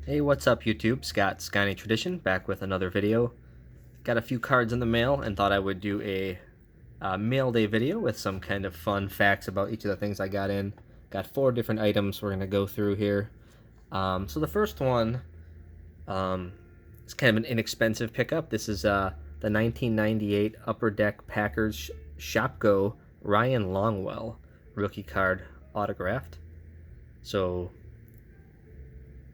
Hey, what's up YouTube? Scott Skyny Tradition back with another video. Got a few cards in the mail and thought I would do a mail day video with some kind of fun facts about each of the things I got in. Got 4 different items we're going to go through here. So the first one is kind of an inexpensive pickup. This is the 1998 Upper Deck Packers Shopgo Ryan Longwell rookie card autographed. So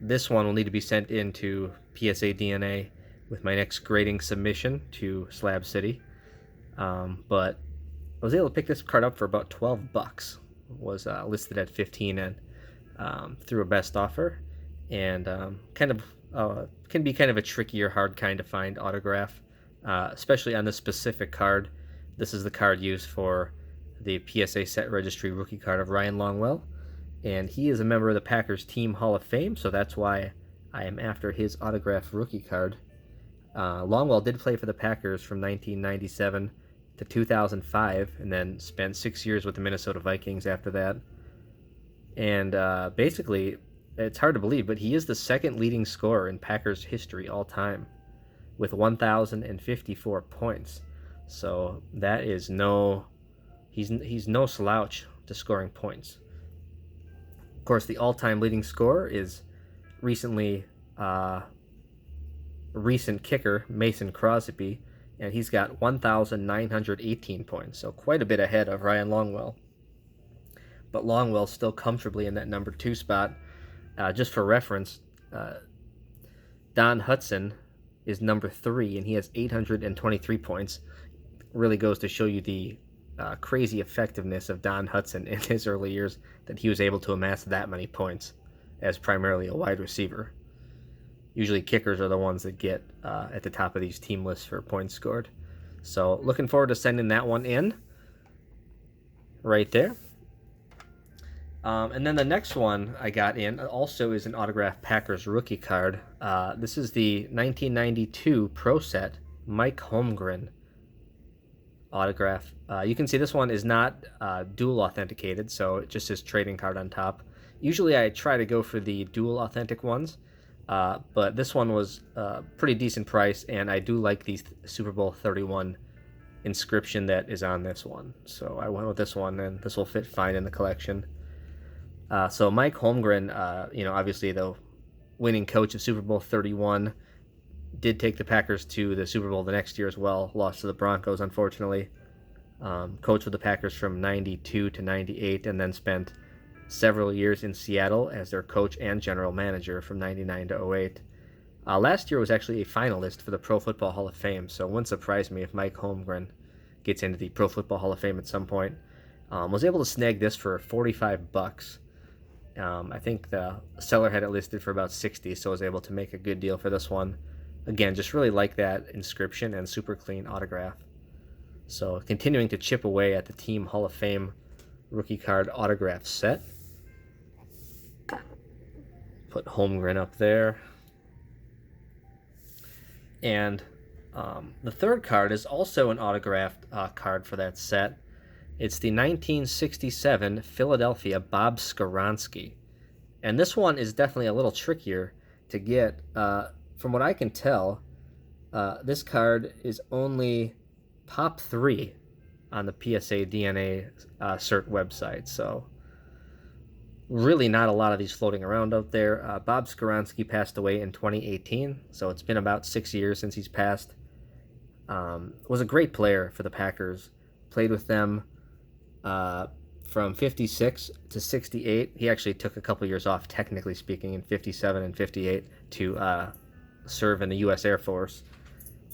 this one will need to be sent into PSA DNA with my next grading submission to Slab City. But I was able to pick this card up for about 12 bucks. Was listed at 15 and through a best offer, and can be kind of a trickier, hard kind to find autograph, especially on this specific card. This is the card used for the PSA set registry rookie card of Ryan Longwell, and he is a member of the Packers Team Hall of Fame, so that's why I am after his autographed rookie card. Longwell did play for the Packers from 1997 to 2005, and then spent 6 years with the Minnesota Vikings after that. And basically, it's hard to believe, but he is the second leading scorer in Packers history all time, with 1,054 points. So that is he's no slouch to scoring points. Of course, the all-time leading scorer is recent kicker Mason Crosby, and he's got 1,918 points, so quite a bit ahead of Ryan Longwell. But Longwell's still comfortably in that number 2 spot. Just for reference, Don Hutson is number 3, and he has 823 points. Really goes to show you the crazy effectiveness of Don Hutson in his early years, that he was able to amass that many points as primarily a wide receiver. Usually kickers are the ones that get at the top of these team lists for points scored. So looking forward to sending that one in right there. And then the next one I got in also is an autographed Packers rookie card. This is the 1992 Pro Set Mike Holmgren autograph. You can see this one is not dual authenticated, so it just says trading card on top. Usually I try to go for the dual authentic ones, but this one was a pretty decent price, and I do like the Super Bowl 31 inscription that is on this one. So I went with this one, and this will fit fine in the collection. So Mike Holmgren, obviously the winning coach of Super Bowl 31, did take the Packers to the Super Bowl the next year as well. Lost to the Broncos, unfortunately. Coached with the Packers from 92 to 98, and then spent several years in Seattle as their coach and general manager from 99 to 08. Last year was actually a finalist for the Pro Football Hall of Fame, so it wouldn't surprise me if Mike Holmgren gets into the Pro Football Hall of Fame at some point. Was able to snag this for 45 bucks. I think the seller had it listed for about 60, so I was able to make a good deal for this one. Again, just really like that inscription and super clean autograph. So continuing to chip away at the Team Hall of Fame rookie card autograph set. Put Holmgren up there. And the third card is also an autographed card for that set. It's the 1967 Philadelphia Bob Skoronski. And this one is definitely a little trickier to get. From what I can tell, this card is only Pop 3 on the PSA DNA cert website. So really not a lot of these floating around out there. Bob Skoronski passed away in 2018, so it's been about 6 years since he's passed. Was a great player for the Packers. Played with them from 56 to 68. He actually took a couple years off, technically speaking, in 57 and 58 to serve in the U.S. Air Force.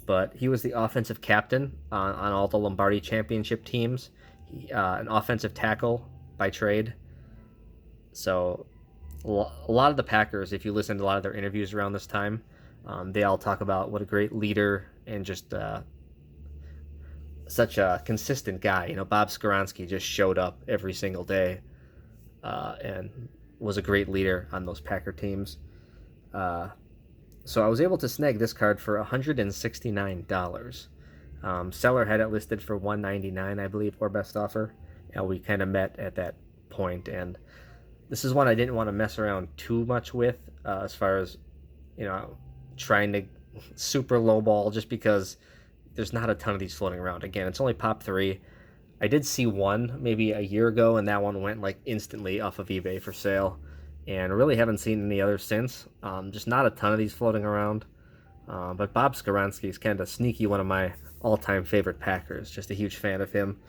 But he was the offensive captain on all the Lombardi championship teams. An offensive tackle by trade. So a lot of the Packers, if you listen to a lot of their interviews around this time, they all talk about what a great leader and just such a consistent guy. Bob Skoronski just showed up every single day and was a great leader on those Packer teams. So I was able to snag this card for $169. Seller had it listed for $199, I believe, or best offer, and we kind of met at that point. And this is one I didn't want to mess around too much with as far as you know, trying to super low ball just because there's not a ton of these floating around. Again, it's only pop 3. I did see one maybe a year ago, and that one went like instantly off of eBay for sale, and really haven't seen any others since. Just not a ton of these floating around. But Bob Skoronski is kind of sneaky one of my all-time favorite Packers. Just a huge fan of him.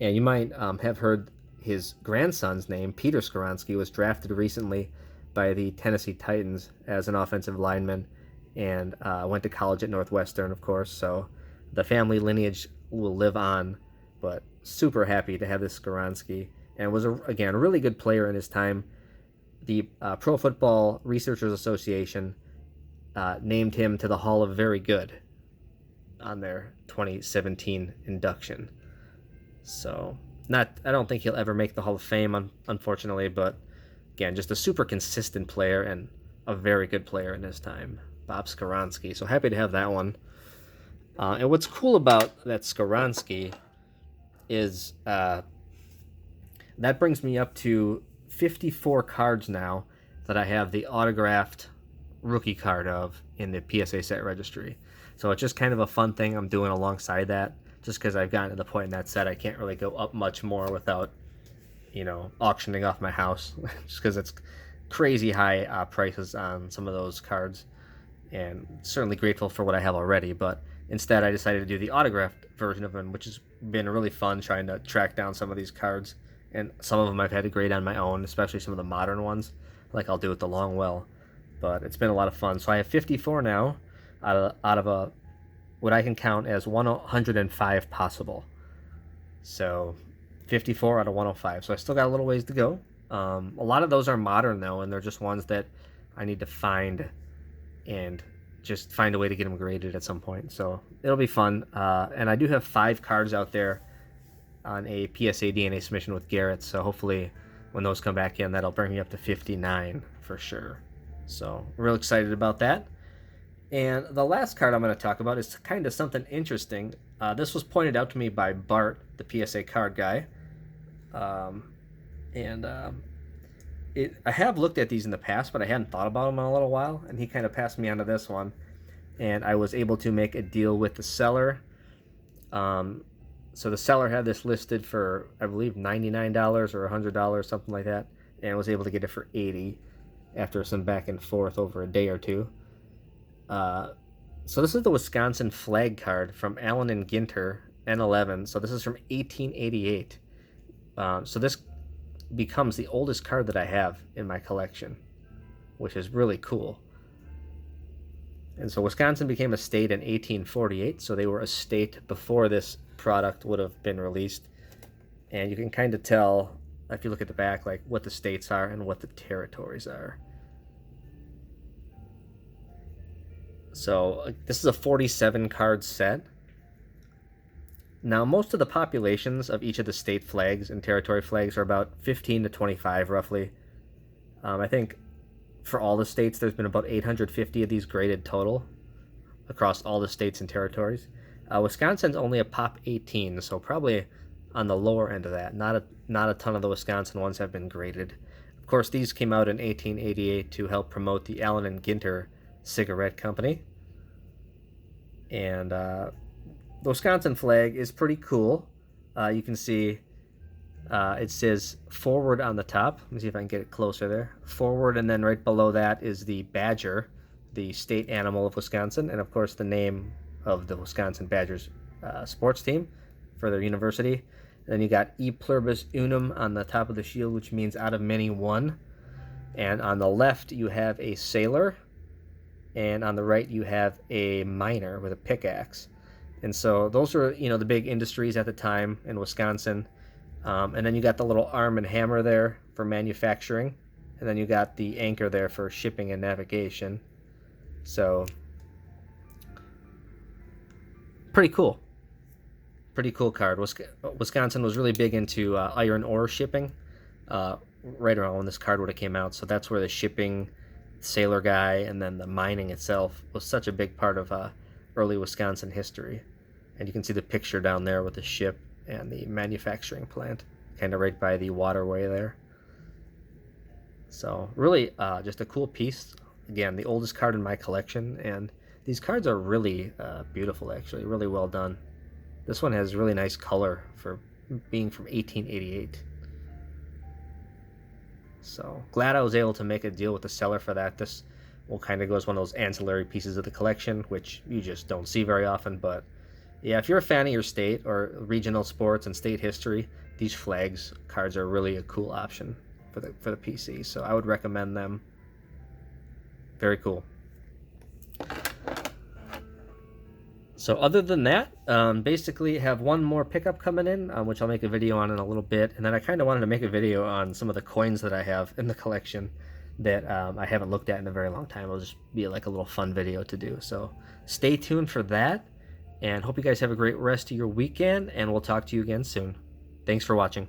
And you might have heard his grandson's name, Peter Skoronski, was drafted recently by the Tennessee Titans as an offensive lineman, and went to college at Northwestern, of course. So the family lineage will live on. But super happy to have this Skoronski, and was, again, a really good player in his time. The Pro Football Researchers Association named him to the Hall of Very Good on their 2017 induction. So, I don't think he'll ever make the Hall of Fame, unfortunately, but again, just a super consistent player and a very good player in his time, Bob Skoronski. So happy to have that one. And what's cool about that Skoronski is that brings me up to 54 cards now that I have the autographed rookie card of in the PSA set registry. So it's just kind of a fun thing I'm doing alongside that, just because I've gotten to the point in that set I can't really go up much more without, auctioning off my house, just because it's crazy high prices on some of those cards, and certainly grateful for what I have already. But instead, I decided to do the autographed version of them, which has been really fun trying to track down some of these cards. And some of them I've had to grade on my own, especially some of the modern ones, like I'll do with the Long Well. But it's been a lot of fun. So I have 54 now out of what I can count as 105 possible. So 54 out of 105. So I still got a little ways to go. A lot of those are modern, though, and they're just ones that I need to find and just find a way to get them graded at some point. So it'll be fun. And I do have 5 cards out there on a PSA DNA submission with Garrett. So hopefully when those come back in, that'll bring me up to 59 for sure. So I'm real excited about that. And the last card I'm going to talk about is kind of something interesting. This was pointed out to me by Bart, the PSA card guy. I have looked at these in the past, but I hadn't thought about them in a little while. And he kind of passed me on to this one. And I was able to make a deal with the seller. So the seller had this listed for, I believe, $99 or $100, something like that. And was able to get it for $80 after some back and forth over a day or two. So this is the Wisconsin flag card from Allen and Ginter, N11. So this is from 1888. So this becomes the oldest card that I have in my collection, which is really cool. And so Wisconsin became a state in 1848, so they were a state before this product would have been released. And you can kind of tell, if you look at the back, like what the states are and what the territories are. So this is a 47 card set. Now, most of the populations of each of the state flags and territory flags are about 15 to 25, roughly. I think for all the states, there's been about 850 of these graded total across all the states and territories. Wisconsin's only a pop 18, so probably on the lower end of that. Not a ton of the Wisconsin ones have been graded. Of course, these came out in 1888 to help promote the Allen and Ginter cigarette company. And the Wisconsin flag is pretty cool. You can see it says forward on the top. Let me see if I can get it closer there. Forward, and then right below that is the badger, the state animal of Wisconsin, and of course the name of the Wisconsin Badgers sports team for their university. And then you got E pluribus unum on the top of the shield, which means out of many one. And on the left you have a sailor, and on the right you have a miner with a pickaxe. And so those are, the big industries at the time in Wisconsin. And then you got the little arm and hammer there for manufacturing. And then you got the anchor there for shipping and navigation. So, pretty cool. Pretty cool card. Wisconsin was really big into iron ore shipping right around when this card would have came out. So that's where the shipping, sailor guy, and then the mining itself was such a big part of early Wisconsin history. And you can see the picture down there with the ship and the manufacturing plant kind of right by the waterway there. So really just a cool piece. again, the oldest card in my collection, and these cards are really beautiful, actually, really well done. This one has really nice color for being from 1888. So glad I was able to make a deal with the seller for that. This will kind of go as one of those ancillary pieces of the collection, which you just don't see very often. But yeah, if you're a fan of your state or regional sports and state history, these flags cards are really a cool option for the PC. So I would recommend them. Very cool. So other than that, basically have one more pickup coming in, which I'll make a video on in a little bit. And then I kind of wanted to make a video on some of the coins that I have in the collection that I haven't looked at in a very long time. It'll just be like a little fun video to do. So stay tuned for that, and hope you guys have a great rest of your weekend, and we'll talk to you again soon. Thanks for watching.